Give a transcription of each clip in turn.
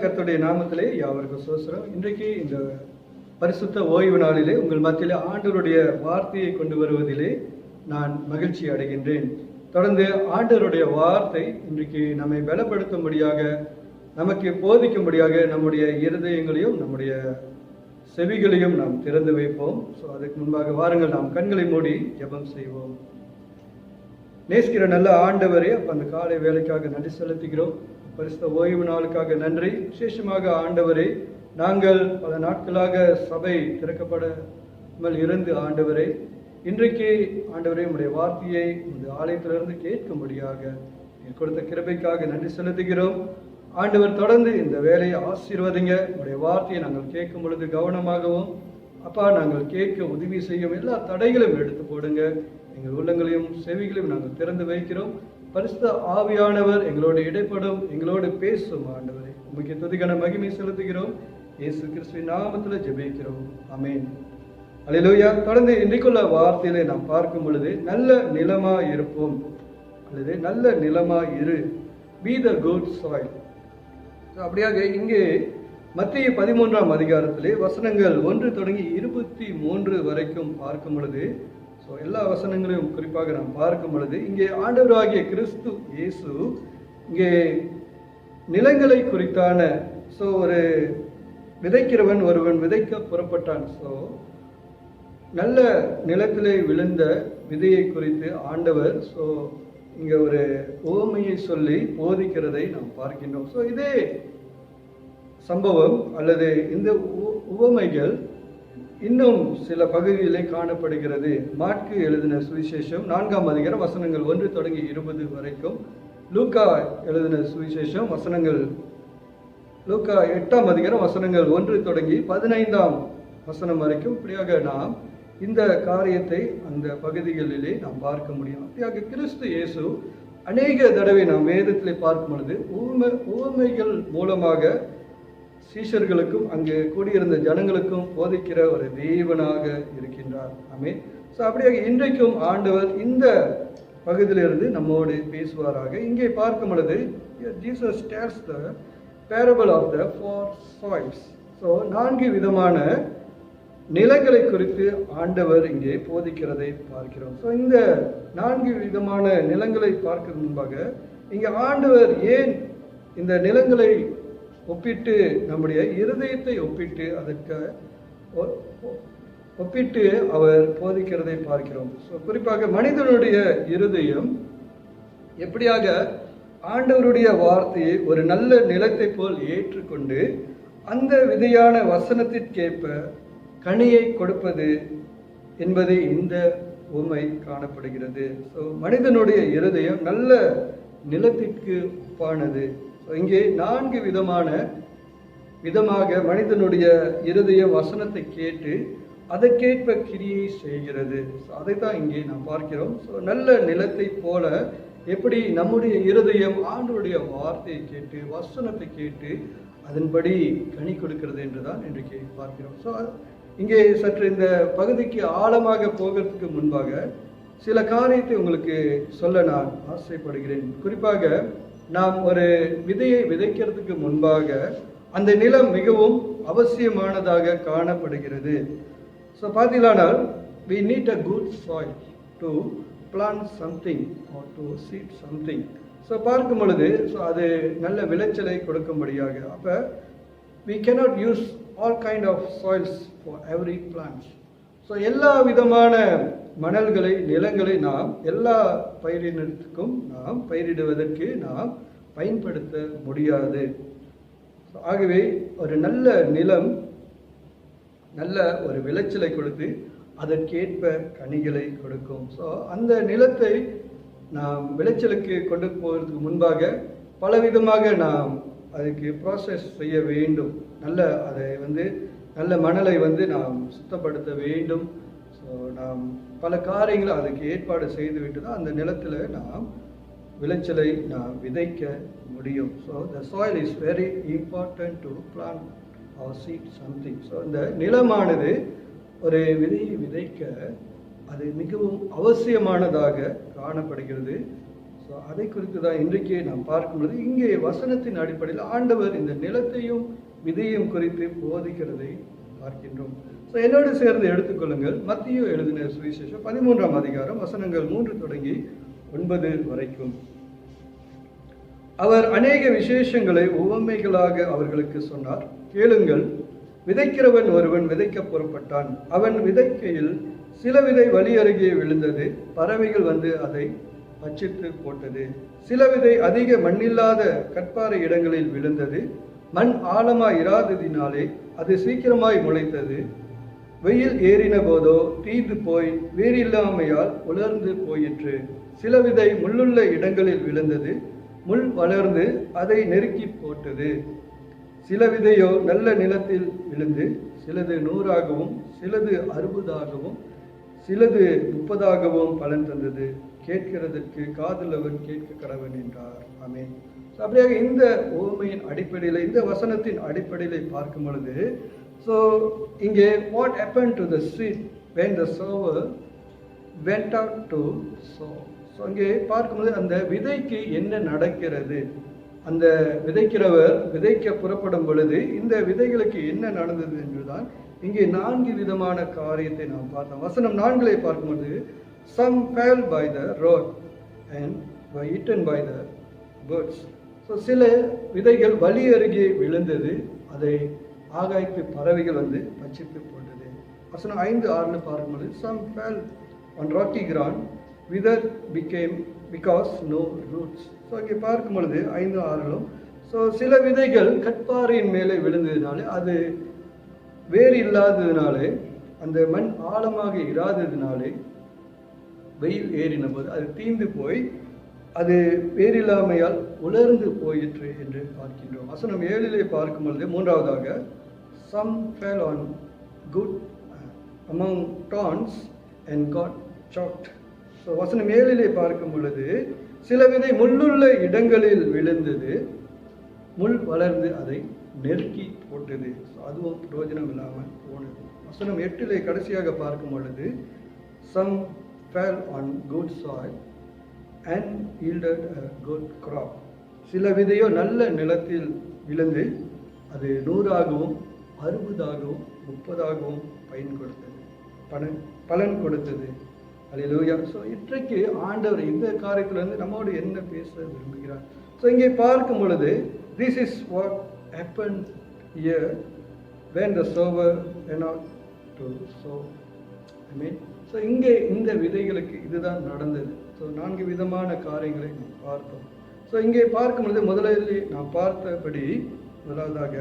கர்த்தருடைய நாமத்திலே யாவருக்கும் சோஸ்திரம். இன்றைக்கு இந்த பரிசுத்த ஓய்வு நாளிலே உங்கள் மத்தியிலே ஆண்டவருடைய வார்த்தையை கொண்டு வருவதிலே நான் மகிழ்ச்சி அடைகின்றேன். தொடர்ந்து ஆண்டவருடைய வார்த்தை இன்றைக்கு நம்மை பலப்படுத்தும்படியாக, நமக்கு போதிக்கும்படியாக நம்முடைய இருதயங்களையும் நம்முடைய செவிகளையும் நாம் திறந்து வைப்போம். ஸோ அதுக்கு முன்பாக வாருங்கள், நாம் கண்களை மூடி ஜெபம் செய்வோம். நேசிக்கிற நல்ல ஆண்டவரே, அந்த காலை வேலைக்காக நன்றி செலுத்துகிறோம். பரிசுத்த ஓய்வு நாளுக்காக நன்றி. விசேஷமாக ஆண்டவரே, நாங்கள் பல நாட்களாக சபை திறக்கப்படாமல் இருந்து ஆண்டவரே, இன்றைக்கு ஆண்டவரே உம்முடைய வார்த்தையை இந்த ஆலயத்திலிருந்து கேட்கும்படியாக கொடுத்த கிருபைக்காக நன்றி செலுத்துகிறோம். ஆண்டவர் தொடர்ந்து இந்த வேலையை ஆசீர்வதிங்க. உங்களுடைய வார்த்தையை நாங்கள் கேட்கும் பொழுது கவனமாகவும், அப்பா நாங்கள் கேட்க உதவி செய்யும் எல்லா தடைகளையும் எடுத்து போடுங்க. எங்கள் உள்ளங்களையும் செவிகளையும் நாங்கள் திறந்து வைக்கிறோம். பரிசுத்த ஆவியானவர் எங்களோடு இடைப்படும், எங்களோடு பேசும். ஆண்டவரை உமக்கு துதிக்கான மகிமை செலுத்துகிறோம். இயேசு கிறிஸ்துவின் நாமத்தில் ஜெபிக்கிறோம். ஆமென். அல்லேலூயா. தொடர்ந்து இன்றைக்குள்ள வார்த்தையிலே நாம் பார்க்கும் பொழுது, நல்ல நிலமா இருப்போம் அல்லது நல்ல நிலமா இரு, பி த குட் சாயில். அப்படியாக இங்கே மத்திய 13ஆம் அதிகாரத்திலே வசனங்கள் 1 தொடங்கி 23 வரைக்கும் பார்க்கும் பொழுது, எல்லா வசனங்களையும் குறிப்பாக நாம் பார்க்கும் பொழுது, இங்கே ஆண்டவராகிய கிறிஸ்து இயேசு இங்கே நிலங்களை குறித்தான ஒரு விதைக்கிறவன் ஒருவன் விதைக்க புறப்பட்டான். நல்ல நிலத்திலே விழுந்த விதையை குறித்து ஆண்டவர் இங்கே ஒரு உவமையை சொல்லி போதிக்கிறதை நாம் பார்க்கின்றோம். இதே சம்பவம் அல்லது இந்த உவமைகள் இன்னும் சில பகுதியிலே காணப்படுகிறது. மாற்கு எழுதின சுவிசேஷம் 4ஆம் அதிகாரம் வசனங்கள் 1 தொடங்கி 20 வரைக்கும், லூக்கா எழுதின சுவிசேஷம் லூக்கா 8ஆம் அதிகாரம் வசனங்கள் 1 தொடங்கி 15ஆம் வசனம் வரைக்கும். இப்படியாக நாம் இந்த காரியத்தை அந்த பகுதிகளிலே நாம் பார்க்க முடியும். அப்படியாக கிறிஸ்து இயேசு அநேக தடவை நாம் வேதத்திலே பார்க்கும் பொழுது உவமைகள் மூலமாக சீஷர்களுக்கும் அங்கு கூடியிருந்த ஜனங்களுக்கும் போதிக்கிற ஒரு தேவனாக இருக்கின்றார். ஆமென். அப்படியாக இன்றைக்கும் ஆண்டவர் இந்த பகுதியிலிருந்து நம்மோடு பேசுவாராக. இங்கே பார்க்கும் பொழுது Jesus tells the parable of the 4 soils. 4 விதமான நிலங்களை குறித்து ஆண்டவர் இங்கே போதிக்கிறதை பார்க்கிறோம். இந்த 4 விதமான நிலங்களை பார்க்க முன்பாக, இங்கே ஆண்டவர் ஏன் இந்த நிலங்களை ஒப்பிட்டு, நம்முடைய இருதயத்தை ஒப்பிட்டு, அதற்கு ஒப்பிட்டு அவர் போதிக்கிறதை பார்க்கிறோம். குறிப்பாக மனிதனுடைய இருதயம் எப்படியாக ஆண்டவருடைய வார்த்தையை ஒரு நல்ல நிலத்தை போல் ஏற்றுக்கொண்டு அந்த விதையான வசனத்திற்கேற்ப கனியை கொடுப்பது என்பது இந்த உண்மை காணப்படுகிறது. மனிதனுடைய இருதயம் நல்ல நிலத்திற்கு ஒப்பானது. இங்கே 4 விதமாக மனிதனுடைய இருதய வசனத்தை கேட்டு அதற்கேற்ப கிரியை செய்கிறது. அதைத்தான் இங்கே நாம் பார்க்கிறோம். நல்ல நிலத்தை போல எப்படி நம்முடைய இருதயம் ஆண்டவருடைய வார்த்தையை கேட்டு வசனத்தை கேட்டு அதன்படி கனி கொடுக்கிறது என்றுதான் இன்றைக்கு பார்க்கிறோம். இங்கே சற்று இந்த பகுதிக்கு ஆழமாக போகிறதுக்கு முன்பாக சில காரியத்தை உங்களுக்கு சொல்ல நான் ஆசைப்படுகிறேன். குறிப்பாக நாம் ஒரு விதையை விதைக்கிறதுக்கு முன்பாக அந்த நிலம் மிகவும் அவசியமானதாக காணப்படுகிறது. பார்த்தீங்களானால் we need a good soil to plant something or to seed something. பார்க்கும் பொழுது அது நல்ல விளைச்சலை கொடுக்கும்படியாக, அப்போ we cannot use all kind of soils for every plant. எல்லா விதமான மணல்களை, நிலங்களை நாம் எல்லா பயிரினத்துக்கும் நாம் பயிரிடுவதற்கு நாம் பயன்படுத்த முடியாது. ஆகவே ஒரு நல்ல நிலம் நல்ல ஒரு விளைச்சலை கொடுத்து அதற்கேற்ப கனிகளை கொடுக்கும். அந்த நிலத்தை நாம் விளைச்சலுக்கு கொண்டு போவதற்கு முன்பாக பலவிதமாக நாம் அதுக்கு ப்ராசஸ் செய்ய வேண்டும். அதை நல்ல மணலை நாம் சுத்தப்படுத்த வேண்டும். நாம் பல காரியங்களை அதுக்கு ஏற்பாடு செய்துவிட்டு தான் அந்த நிலத்தில் நாம் விளைச்சலை நாம் விதைக்க முடியும். the soil is very important to plant or seed something. இந்த நிலமானது ஒரு விதையை விதைக்க அது மிகவும் அவசியமானதாக காணப்படுகிறது. ஸோ அதை குறித்து தான் இன்றைக்கு நாம் பார்க்கும்போது இங்கே வசனத்தின் அடிப்படையில் ஆண்டவர் இந்த நிலத்தையும் விதையும் குறித்து போதிக்கிறதை பார்க்கின்றோம். ஸோ என்னோடு சேர்ந்து எடுத்துக்கொள்ளுங்கள். மத்தேயு எழுதின சுவிசேஷம் 13ஆம் அதிகாரம் வசனங்கள் 3 தொடங்கி 9 வரைக்கும். அவர் அநேக விசேஷங்களை உவமைகளாக அவர்களுக்கு சொன்னார். கேளுங்கள். விதைக்கிறவன் ஒருவன் விதைக்க புறப்பட்டான். அவன் விதைக்கையில் சில விதை வழி அருகே விழுந்தது. பறவைகள் வந்து அதை பட்சித்து போட்டது. சில விதை அதிக மண்ணில்லாத கற்பாறை இடங்களில் விழுந்தது. மண் ஆழமாய் இராததினாலே அது சீக்கிரமாய் முளைத்தது. வெயில் ஏறின போதோ தீர்ந்து போய் வேறில்லாமையால் உலர்ந்து போயிற்று. சில விதை முள்ளுள்ள இடங்களில் விழுந்தது. முள் வளர்ந்து அதை நெருக்கி போட்டது. சில விதையோ நல்ல நிலத்தில் விழுந்து சிலது 100ஆகவும் சிலது 60ஆகவும் சிலது 30ஆகவும் பலன் தந்தது. கேட்கிறதற்கு காதுள்ளவன் கேட்க கடவன் என்றார். ஆமென். அப்படியாக இந்த உவமையின் அடிப்படையில், இந்த வசனத்தின் அடிப்படையில் பார்க்கும் பொழுது, ஸோ இங்கே what happened to the seed when the sower went out to sow. So அங்கே பார்க்கும்போது அந்த விதைக்கு என்ன நடக்கிறது, அந்த விதைக்கிறவர் விதைக்க புறப்படும் பொழுது இந்த விதைகளுக்கு என்ன நடந்தது என்றுதான் இங்கே 4 விதமான காரியத்தை நாம் பார்த்தோம். வசனம் 4 பார்க்கும்போது some fell by the road and were eaten by the birds. So சில விதைகள் வழி அருகே விழுந்தது. அதை ஆகாயத்து பறவைகள் வந்து பட்சித்து போட்டது. வசனம் 5-6 பார்க்கும்போது some fell on rocky ground withered became because no roots. So இங்கே பார்க்கும் பொழுது 5-6 ஸோ சில விதைகள் கற்பாறையின் மேலே விழுந்ததுனால, அது வேறு இல்லாததுனாலே, அந்த மண் ஆழமாக இராததுனாலே வெயில் ஏறின போது அது தீந்து போய் அது வேறில்லாமையால் உலர்ந்து போயிற்று என்று பார்க்கின்றோம். வசனம் 7 பார்க்கும் பொழுது 3வதாக some fell on good among thorns and got choked. So வசனம் 7 பார்க்கும் பொழுது சில விதை முள்ளுள்ள இடங்களில் விழுந்தது. முள் வளர்ந்து அதை நெருக்கி போட்டது. ஸோ அதுவும் பிரயோஜனம் இல்லாமல் போனது. வசனம் 8 கடைசியாக பார்க்கும் பொழுது some fell on good soil and yielded a good crop. சில விதையோ நல்ல நிலத்தில் விழுந்து அது 100ஆகவும் 60ஆகவும் 30ஆகவும் பலன் கொடுத்தது. அல்லேலூயா. ஸோ இன்றைக்கு ஆண்டவர் இந்த காரியத்திலிருந்து நம்மோடு என்ன பேச விரும்புகிறார்? ஸோ இங்கே பார்க்கும் பொழுது this is what happened here when the sower went out to sow. I mean, so இங்கே இந்த விதைகளுக்கு இதுதான் நடந்தது. ஸோ 4 விதமான காரியங்களை நாம் பார்த்தோம். ஸோ இங்கே பார்க்கும் பொழுது முதலில் நாம் பார்த்தபடி முதலாவதாக,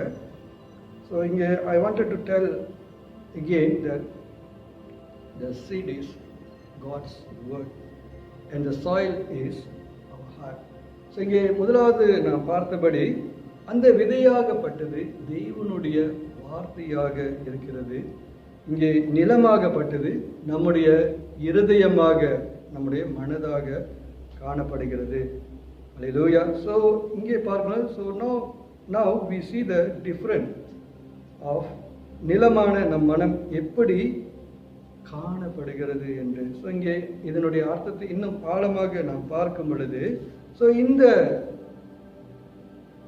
ஸோ இங்கே I wanted to tell again that the seed is God's word and the soil is our heart. So இங்கே முதலாவது நாம் பார்த்தபடி அந்த விதையாகப்பட்டது தேவனுடைய வார்த்தையாக இருக்கிறது. இங்கே நிலமாகப்பட்டது நம்முடைய இருதயமாக, நம்முடைய மனதாக காணப்படுகிறது. அல்லேலூயா. ஸோ இங்கே பார்க்கணும். So now we see the difference of நிலமான நம் மனம் எப்படி காணப்படுகிறது என்று. ஸோ இங்கே இதனுடைய அர்த்தத்தை இன்னும் ஆழமாக நாம் பார்க்கும் பொழுது, ஸோ இந்த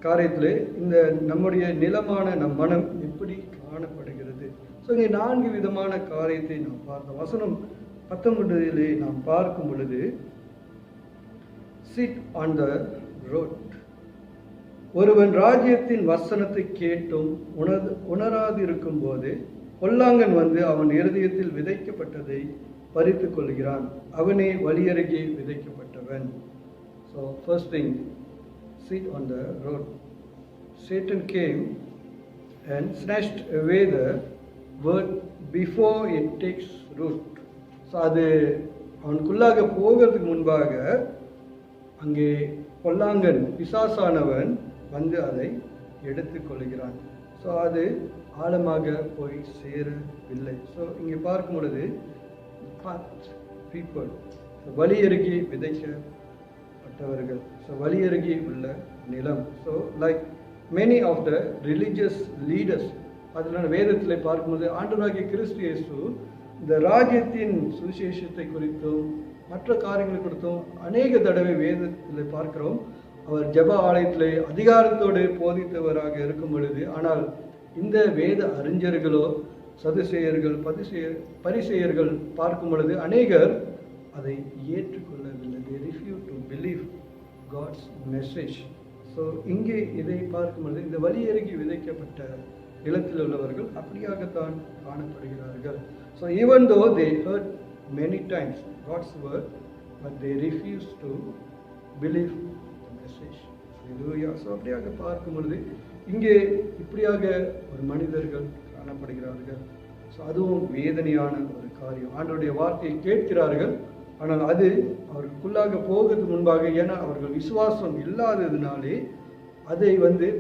காரியத்தில் இந்த நம்முடைய நிலமான நம் மனம் எப்படி காணப்படுகிறது. ஸோ இங்கே 4 விதமான காரியத்தை நாம் பார்த்தோம். வசனம் 19 நாம் பார்க்கும் பொழுது sit on the road. ஒருவன் ராஜ்யத்தின் வசனத்தை கேட்டும் உணராதிருக்கும் போது பொல்லாங்கன் வந்து அவன் இருதயத்தில் விதைக்கப்பட்டதை பறித்து கொள்கிறான். அவனே வழியருகே விதைக்கப்பட்டவன். So first thing, sit on the road. Satan came and snatched away the word before it takes root. So அது அவனுக்குள்ளாக போகிறதுக்கு முன்பாக அங்கே பொல்லாங்கன் பிசாசானவன் வந்து அதை எடுத்துக்கொள்கிறான். ஸோ அது ஆழமாக போய் சேரவில்லை. ஸோ இங்கே பார்க்கும் பொழுது பீப்புள் வழியருகே விதைக்கப்பட்டவர்கள். ஸோ வழியருகே உள்ள நிலம். So like many of the religious leaders, அதில் வேதத்தில் பார்க்கும்போது ஆண்டவராகிய கிறிஸ்து இயேசு இந்த ராஜ்யத்தின் சுவிசேஷத்தை குறித்தும் மற்ற காரியங்களை கொடுத்தும் அநேக தடவை வேதத்தில் பார்க்கிறோம். அவர் ஜெப ஆலயத்திலே அதிகாரத்தோடு போதித்தவராக இருக்கும் பொழுது, ஆனால் இந்த வேத அறிஞர்களோ சதுசேயர்கள் பரிசேயர்கள் பார்க்கும் பொழுது அநேகர் அதை ஏற்றுக்கொள்ளவில்லை. They refuse to believe God's message. So இங்கே இதை பார்க்கும் பொழுது இந்த வழியருகி விதைக்கப்பட்ட நிலத்தில் உள்ளவர்கள் அப்படியாகத்தான் காணப்படுகிறார்கள். So even though they heard many times God's word, but they refused to believe the message. Hallelujah. So அப்படியாக பார்க்கும் பொழுது இங்கே இப்படியாக ஒரு மனிதர்கள் காணப்படுகிறார்கள். ஸோ அதுவும் வேதனையான ஒரு காரியம். ஆண்டவருடைய வார்த்தையை கேட்கிறார்கள், ஆனால் அது அவர்களுக்குள்ளாக போகிறதுக்கு முன்பாக, ஏன்னா அவர்கள் விசுவாசம் இல்லாததுனாலே அதை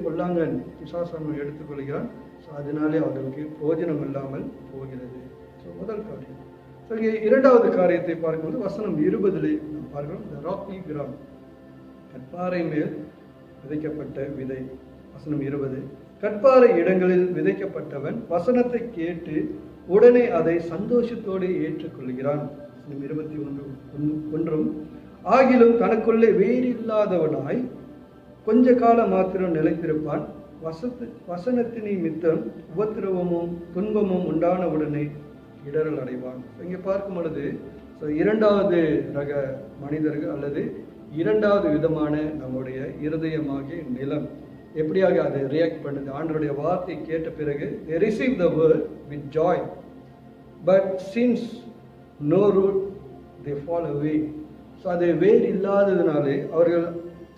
பொல்லாங்கன் பிசாசானவன் எடுத்துக்கொள்கிறான். ஸோ அதனாலே அவர்களுக்கு பிரயோஜனம் இல்லாமல் போகிறது. ஸோ முதல் காரியம். ஸோ இரண்டாவது காரியத்தை பார்க்கும்போது வசனம் 20 நாம் பார்க்கிறோம். இந்த ராக்கி கிரவுண்ட், கற்பாறை மேல் விதைக்கப்பட்ட விதை. வசனம் 20, கற்பாறை இடங்களில் விதைக்கப்பட்டவன் வசனத்தை கேட்டு உடனே அதை சந்தோஷத்தோடு ஏற்றுக்கொள்கிறான். 21, ஆகிலும் தனக்குள்ளே வேறில்லாதவனாய் கொஞ்ச காலம் மாத்திரம் நிலைத்திருப்பான். வசனத்தின் நிமித்தம் உபத்திரவமும் துன்பமும் உண்டான உடனே இடரல் அடைவான். இங்கே பார்க்கும் பொழுது இரண்டாவது ரக மனிதர்கள் அல்லது இரண்டாவது விதமான நம்முடைய இருதயமாகிய நிலம் எப்படியாக அதை ரியாக்ட் பண்ணுது. ஆண்டவருடைய வார்த்தை கேட்ட பிறகு they receive the word with joy, but since no root they fall away. So அது வேறு இல்லாததுனாலே அவர்கள்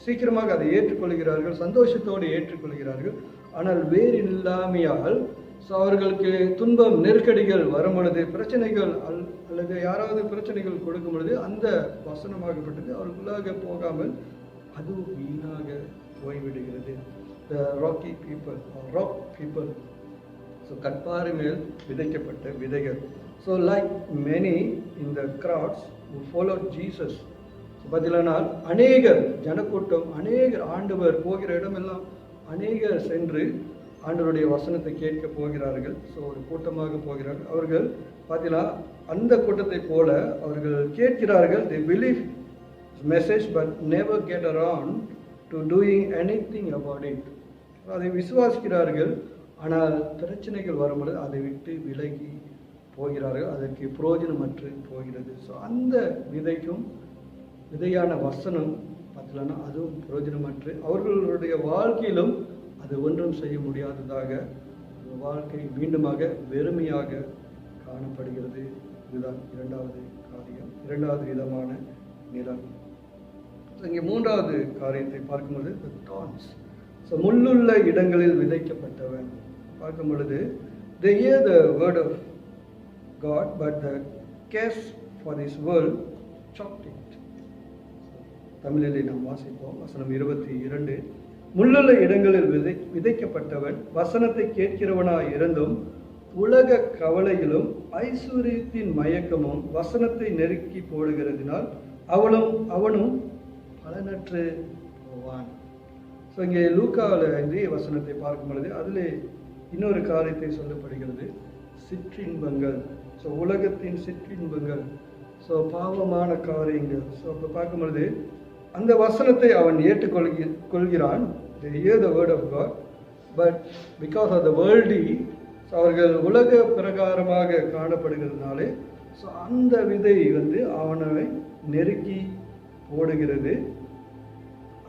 சீக்கிரமாக அதை ஏற்றுக்கொள்கிறார்கள், சந்தோஷத்தோடு ஏற்றுக்கொள்கிறார்கள். ஆனால் வேறு இல்லாமையால் ஸோ அவர்களுக்கு துன்பம் நெருக்கடிகள் வரும் பொழுது, பிரச்சனைகள் அல்லது யாராவது பிரச்சனைகள் கொடுக்கும் பொழுது அந்த வசனமாகப்பட்டது அவர்களுக்குள்ளாக போகாமல் அது வீணாக போய்விடுகிறது. The rocky people or rock people. So கற்பாறை மேல் விதைக்கப்பட்ட விதைகள். So like many in the crowds who followed Jesus. பதிலானால் அநேகர் ஜனக்கூட்டம், அநேகர் ஆண்டவர் போகிற இடமெல்லாம் அநேகர் சென்று ஆண்டவருடைய வசனத்தை கேட்க போகிறார்கள். ஸோ ஒரு கூட்டமாக போகிறார்கள். அவர்கள் பார்த்தீங்கன்னா அந்த கூட்டத்தை போல அவர்கள் கேட்கிறார்கள். They believe message but never get around to doing anything about it. அதை விசுவாசிக்கிறார்கள், ஆனால் பிரச்சனைகள் வரும்பொழுது அதை விட்டு விலகி போகிறார்கள். அதற்கு பிரயோஜனமற்று போகிறது. ஸோ அந்த விதைக்கும் விதையான வசனம் பார்த்தீங்கன்னா அதுவும் பிரயோஜனமற்று அவர்களுடைய வாழ்க்கையிலும் அது ஒன்றும் செய்ய முடியாததாக வாழ்க்கை மீண்டுமாக வெறுமையாக காணப்படுகிறது. இதுதான் இரண்டாவது காரியம், இரண்டாவது விதமான நிலம். இங்கே மூன்றாவது காரியத்தை பார்க்கும்போது thorns. ஸோ முள்ளுள்ள இடங்களில் விதைக்கப்பட்டவன் பார்க்கும் பொழுது they hear the word of God but the cares for this world chopped it. தமிழிலே நாம் வாசிப்போம். வசனம் 22, முள்ளுள்ள இடங்களில் விதைக்கப்பட்டவன் வசனத்தை கேட்கிறவனாய் இருந்தும் உலக கவலையிலும் ஐஸ்வர்யத்தின் மயக்கமும் வசனத்தை நெருக்கி போடுகிறதினால் அவனும் பலனற்று போவான். ஸோ இங்கே லூக்காவில் இதே வசனத்தை பார்க்கும் பொழுது அதில் இன்னொரு காரியத்தை சொல்லப்படுகிறது, சிற்றின்பங்கள். ஸோ உலகத்தின் சிற்றின்பங்கள், ஸோ பாவமான காரியங்கள். ஸோ அப்போ பார்க்கும் பொழுது அந்த வசனத்தை அவன் ஏற்றுக்கொள்கிறான். They hear the word of God, but because of the worldly, அவர்கள் உலக பிரகாரமாக காணப்படுகிறதுனாலே ஸோ அந்த விதை அவனை நெருக்கி போடுகிறது,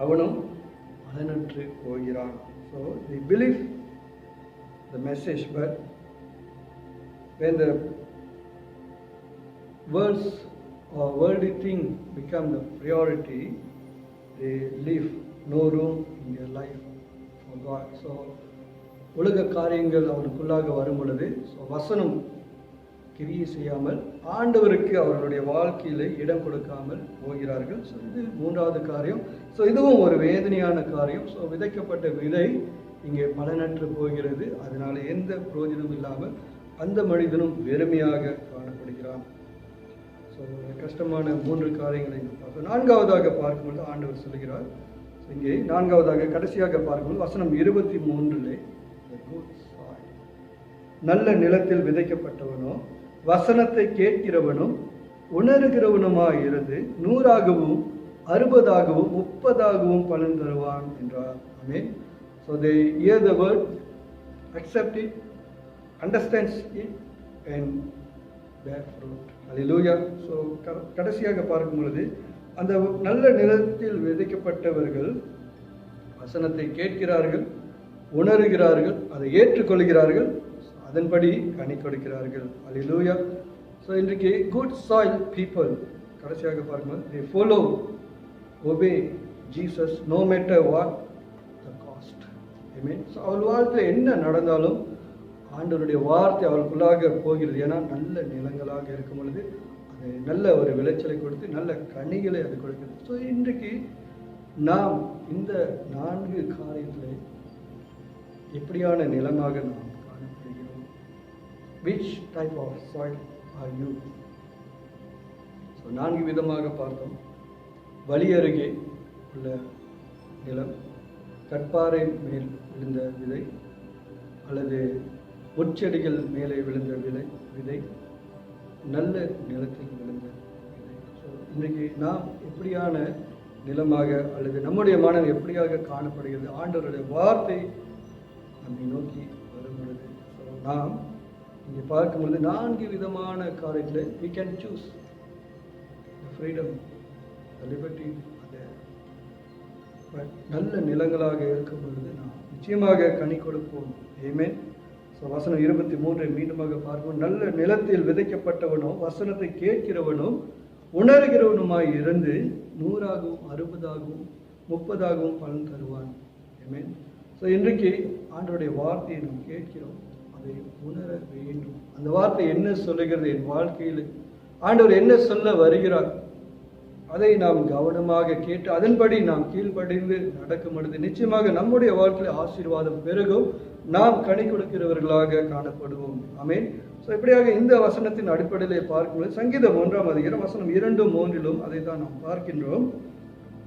அவனும் பலனற்று போகிறான். So they believe the message, but when the worldly thing become the priority, they leave no room in their life for God. So உலக காரியங்கள் அவருக்குள்ளாக வரும் பொழுது ஸோ வசனம் கிரியை செய்யாமல் ஆண்டவருக்கு அவர்களுடைய வாழ்க்கையில் இடம் கொடுக்காமல் போகிறார்கள். ஸோ இது மூன்றாவது காரியம். ஸோ இதுவும் ஒரு வேதனையான காரியம். ஸோ விதைக்கப்பட்ட விதை இங்கே பலனற்று போகிறது. அதனால எந்த பிரயோஜனமும் இல்லாமல் அந்த மனிதனும் வெறுமையாக காணப்படுகிறான். ஸோ கஷ்டமான மூன்று காரியங்களை பார்ப்போம். நான்காவதாக பார்க்கும்போது ஆண்டவர் சொல்கிறார், இங்கே நான்காவதாக கடைசியாக பார்க்கும்போது வசனம் 23, நல்ல நிலத்தில் விதைக்கப்பட்டவனோ வசனத்தை கேட்கிறவனும் உணர்கிறவனுமாய் இருந்து 100ஆகவும் 60ஆகவும் 30ஆகவும் பலன் தருவான் என்றார். ஆமென். So they hear the word, accept it, understands it and bear fruit. Hallelujah. So கடைசியாக பார்க்கும் பொழுது அந்த நல்ல நிலத்தில் விதைக்கப்பட்டவர்கள் வசனத்தை கேட்கிறார்கள், உணர்கிறார்கள், அதை ஏற்றுக்கொள்கிறார்கள், அதன்படி கனி கொடுக்கிறார்கள். Hallelujah. So இன்றைக்கு good soil people கடைசியாக பார்க்கும்போது they follow, obey Jesus no matter what the cost. Amen. So அவள் வாழ்க்கையில் என்ன நடந்தாலும் ஆண்டவருடைய வார்த்தை அவளுக்குள்ளாக போகிறது. ஏன்னா நல்ல நிலங்களாக இருக்கும் பொழுது அது நல்ல ஒரு விளைச்சலை கொடுத்து நல்ல கனிகளை அது கொடுக்கிறது. ஸோ இன்றைக்கு நாம் இந்த 4 காரியத்தில் எப்படியான நிலமாக நாம் காணப்படுகிறோம்? Which type of soil are you? So 4 விதமாக பார்த்தோம். வழி அருகே உள்ள நிலம், கற்பாறை மேல் விழுந்த விதை, அல்லது முட்செடிகள் மேலே விழுந்த விதை, நல்ல நிலத்தில் விழுந்த விதை. ஸோ இன்றைக்கு நாம் எப்படியான நிலமாக அல்லது நம்முடைய மனம் எப்படியாக காணப்படுகிறது? ஆண்டவருடைய வார்த்தை நம்மை நோக்கி வரும் பொழுது நாம் இங்கே பார்க்கும் பொழுது 4 விதமான காரியத்தில் we can choose the freedom, the liberty. But நல்ல நிலங்களாக இருக்கும் பொழுது நாம் நிச்சயமாக கனி கொடுப்போம். ஆமென். ஸோ வசனம் 23 மீண்டுமாக பார்ப்போம். நல்ல நிலத்தில் விதைக்கப்பட்டவனோ வசனத்தை கேட்கிறவனும் உணர்கிறவனுமாய் இருந்து 100ஆகவும் 60ஆகவும் 30ஆகவும் பலன் தருவான். ஆமென். ஸோ இன்றைக்கு ஆண்டவருடைய வார்த்தையை நாம் கேட்கிறோம், அதை உணர வேண்டும். அந்த வார்த்தை என்ன சொல்லுகிறது என் வாழ்க்கையில், ஆண்டவர் என்ன சொல்ல வருகிறார், அதை நாம் கவனமாக கேட்டு அதன்படி நாம் கீழ்ப்படிந்து நடக்கும் பொழுது நிச்சயமாக நம்முடைய வாழ்க்கையில் ஆசீர்வாதம் பெருகும், நாம் கனி கொடுக்கிறவர்களாக காணப்படுவோம். ஆமென். ஸோ இப்படியாக இந்த வசனத்தின் அடிப்படையிலே பார்க்கும்போது சங்கீதம் 1ஆம் அதிகாரம் வசனம் 2, 3 அதை தான் நாம் பார்க்கின்றோம்.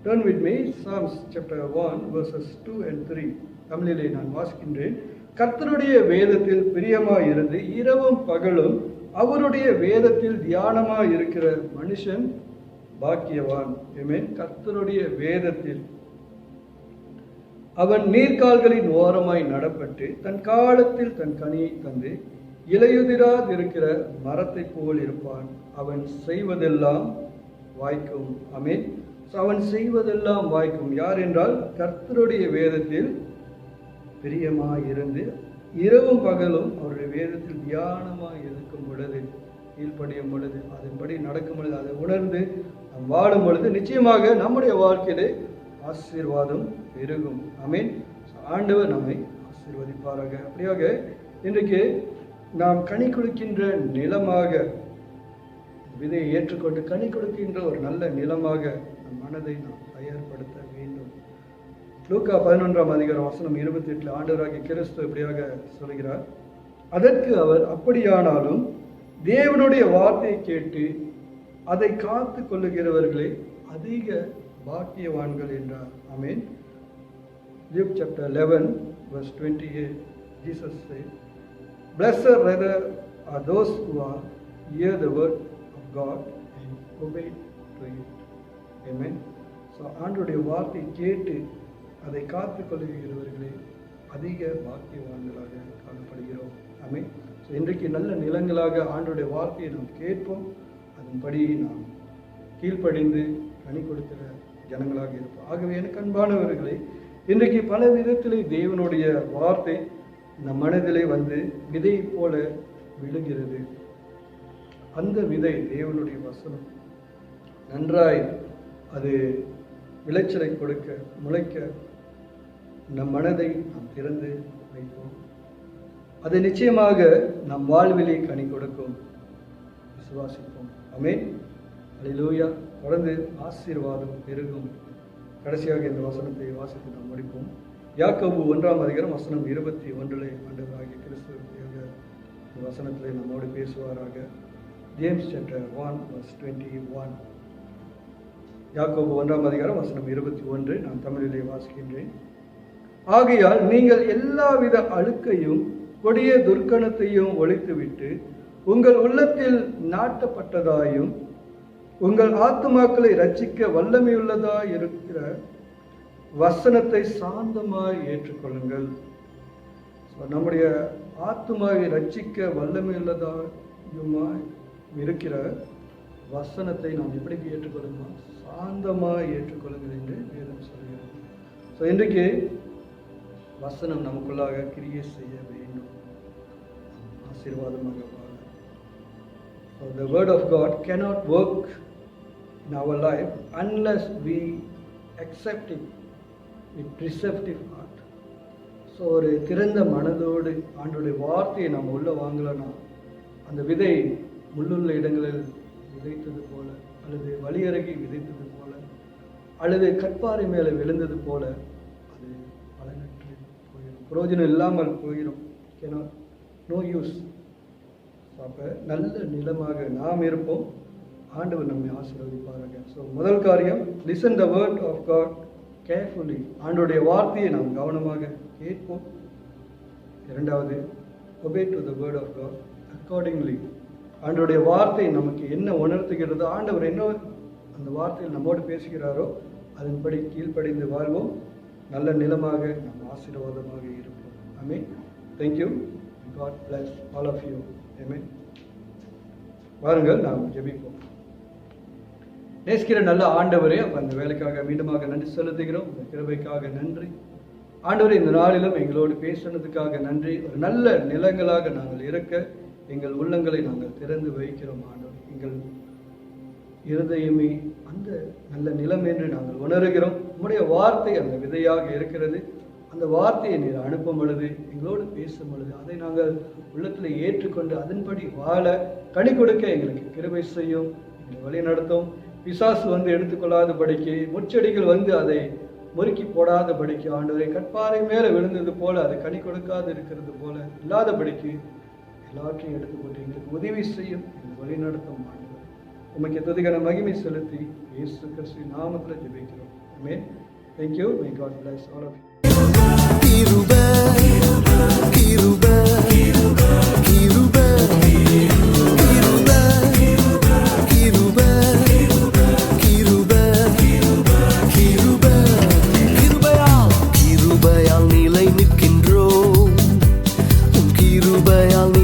Turn with me, Psalms chapter 1 verses 2 and 3. தமிழிலே நான் வாசிக்கின்றேன். கர்த்தருடைய வேதத்தில் பிரியமாய் இருந்து இரவும் பகலும் அவருடைய வேதத்தில் தியானமாய் இருக்கிற மனுஷன் பாக்கியவான். ஆமென். கர்த்தருடைய வேதத்தில் அவன் நீர்க்கால்களின் ஓரமாய் நடப்பட்டு தன் காலத்தில் தன் கனியை தந்து இலையுதிராதிருக்கிற மரத்தை போல் இருப்பான். அவன் செய்வதெல்லாம் வாய்க்கும். ஆமென். அவன் செய்வதெல்லாம் வாய்க்கும். யார் என்றால் கர்த்தருடைய வேதத்தில் பிரியமாய் இருந்து இரவும் பகலும் அவருடைய வேதத்தில் தியானமாய் இருக்கும் பொழுது, கீழ்ப்படியும் பொழுது, அதன்படி நடக்கும் பொழுது, அதை உணர்ந்து நாம் வாழும் பொழுது நிச்சயமாக நம்முடைய வாழ்க்கையிலே ஆசீர்வாதம் பெருகும். ஆமென். ஆண்டவர் நம்மை ஆசீர்வதிப்பாராக. அப்படியாக இன்றைக்கு நாம் கனி கொடுக்கின்ற நிலமாக, விதையை ஏற்றுக்கொண்டு கனி கொடுக்கின்ற ஒரு நல்ல நிலமாக நம் மனதை நாம் தயார்படுத்த வேண்டும். லூக்கா 11ஆம் அதிகாரம் வசனம் 28 ஆண்டவராகிய கிறிஸ்து இப்படியாக சொல்கிறார். அதற்கு அவர், அப்படியானாலும் தேவனுடைய வார்த்தையை கேட்டு அதை காத்து கொள்ளுகிறவர்களே அதிக பாக்கியவான்கள் என்றார். ஆமென். Luke chapter 11 verse 28, Jesus said, "Blessed rather are those who are hear the word of God and obey to it." Amen. So ஆண்டவருடைய வார்த்தையை கேட்டு அதை காத்து கொள்ளுகிறவர்களே அதிக பாக்கியவான்களாக காணப்படுகிறோம். ஆமென். ஸோ இன்றைக்கு நல்ல நிலங்களாக ஆண்டவருடைய வார்த்தையை நாம் கேட்போம், அதன்படி நாம் கீழ்ப்படிந்து கனி கொடுக்கிற ஜனங்களாக இருப்போம். ஆகவே எனக்கு அன்பானவர்களே, இன்றைக்கு பல விதத்திலே தேவனுடைய வார்த்தை நம் மனதிலே வந்து விதை போல விழுகிறது. அந்த விதை தேவனுடைய வசனம் நன்றாய் அது விளைச்சலை கொடுக்க, முளைக்க நம் மனதை நாம் திறந்து வைப்போம். அது நிச்சயமாக நம் வாழ்விலே கனி கொடுக்கும். விசுவாசிப்போம். ஆமென். அல்லேலூயா. தொடர்ந்து ஆசீர்வாதம் பெருகும். கடைசியாக இந்த வசனத்தை வாசித்து நாம் முடிப்போம். யாக்கோபு 1ஆம் அதிகாரம் வசனம் 21 ஆண்டவராகிய கிறிஸ்து இந்த வசனத்திலே நம்மோடு பேசுவாராக. James chapter 1 verse 21. யாக்கோபு 1ஆம் அதிகாரம் வசனம் 21 நான் தமிழிலே வாசிக்கின்றேன். ஆகையால் நீங்கள் எல்லாவித அழுக்கையும் கொடிய துர்க்கணத்தையும் ஒழித்துவிட்டு உங்கள் உள்ளத்தில் நாட்டப்பட்டதாயும் உங்கள் ஆத்துமாக்களை ரட்சிக்க வல்லமையுள்ளதாய் இருக்கிற வசனத்தை சாந்தமாய் ஏற்றுக்கொள்ளுங்கள். நம்முடைய ஆத்துமாவை ரட்சிக்க வல்லமையுள்ளதாயுமாய் இருக்கிற வசனத்தை நாம் எப்படி ஏற்றுக்கொள்ளுமா? சாந்தமாய் ஏற்றுக்கொள்ளுங்கள் என்று வேதம் சொல்கிறது. இன்றைக்கு வசனம் நமக்குள்ளாக கிரியை செய்ய வேண்டும். ஆசீர்வாதமாக வாழ. The word of God cannot work in our life unless we accept it with receptive heart. ஒரு திறந்த மனதோடு ஆண்டவருடைய வார்த்தையை நாம் உள்ள வாங்கலன்னா, அந்த விதை முள்ளுள்ள இடங்களில் விதைத்தது போல, அல்லது வழியருகி விதைத்தது போல, அல்லது கற்பாறை மேலே விழுந்தது போல அது பலனற்று போயிடும், பிரயோஜனம் இல்லாமல் போயிடும். No use. அப்போ நல்ல நிலமாக நாம் இருப்போம். ஆண்டவர் நம்மை ஆசீர்வதிப்பார்கள். முதல் காரியம், listen the word of God carefully. ஆண்டவருடைய வார்த்தையை நாம் கவனமாக கேட்போம். இரண்டாவது, obey to the word of God accordingly. ஆண்டவருடைய வார்த்தை நமக்கு என்ன உணர்த்துகிறதோ, ஆண்டவர் என்ன அந்த வார்த்தையில் நம்மோடு பேசுகிறாரோ அதன்படி கீழ்ப்படிந்து வாழ்வோம். நல்ல நிலமாக நாம் ஆசீர்வாதமாக இருப்போம். ஆமென். Thank you. God bless all of you. Amen. வாருங்கள் நாம் ஜெபிப்போம். நேசிக்கிற நல்ல ஆண்டவரே, அந்த வேலைக்காக மீண்டுமாக நன்றி செலுத்துகிறோம். இந்த கிருபைக்காக நன்றி ஆண்டவரே. இந்த நாளிலும் எங்களோடு பேசுனதுக்காக நன்றி. ஒரு நல்ல நிலங்களாக நாங்கள் இருக்க எங்கள் உள்ளங்களை நாங்கள் திறந்து வைக்கிறோம் ஆண்டவர். எங்கள் இருதயமே அந்த நல்ல நிலம் என்று நாங்கள் உணர்கிறோம். உம்முடைய வார்த்தை அந்த விதையாக இருக்கிறது. அந்த வார்த்தையை நீர் அனுப்பும் பொழுது, எங்களோடு பேசும் பொழுது, அதை நாங்கள் உள்ளத்தில் ஏற்றுக்கொண்டு அதன்படி வாழ கனி கொடுக்க எங்களுக்கு கிருபை செய்யும். எங்களை வழி நடத்தும். பிசாசு எடுத்துக்கொள்ளாதபடிக்கு, முச்செடிகள் அதை முறுக்கி போடாதபடிக்கு, ஆண்டவரை கற்பாறை மேலே விழுந்தது போல அது கனி கொடுக்காது இருக்கிறது போல இல்லாதபடிக்கு எல்லாற்றையும் எடுத்து போட்டு எங்களுக்கு உதவி செய்யும். எங்களை வழி நடத்தும் ஆண்டவர். உமக்கு துதிகன மகிமை செலுத்தி இயேசு கிறிஸ்துவின் நாமத்தில் ஜெபிக்கிறோம். ஆமென். Thank you. May God bless all of you. கிருபை கிருபை கிருபை கிருபை கிருபை கிருபை கிருபை கிருபையால் நிலை நிற்கின்றோம். கிருபையால்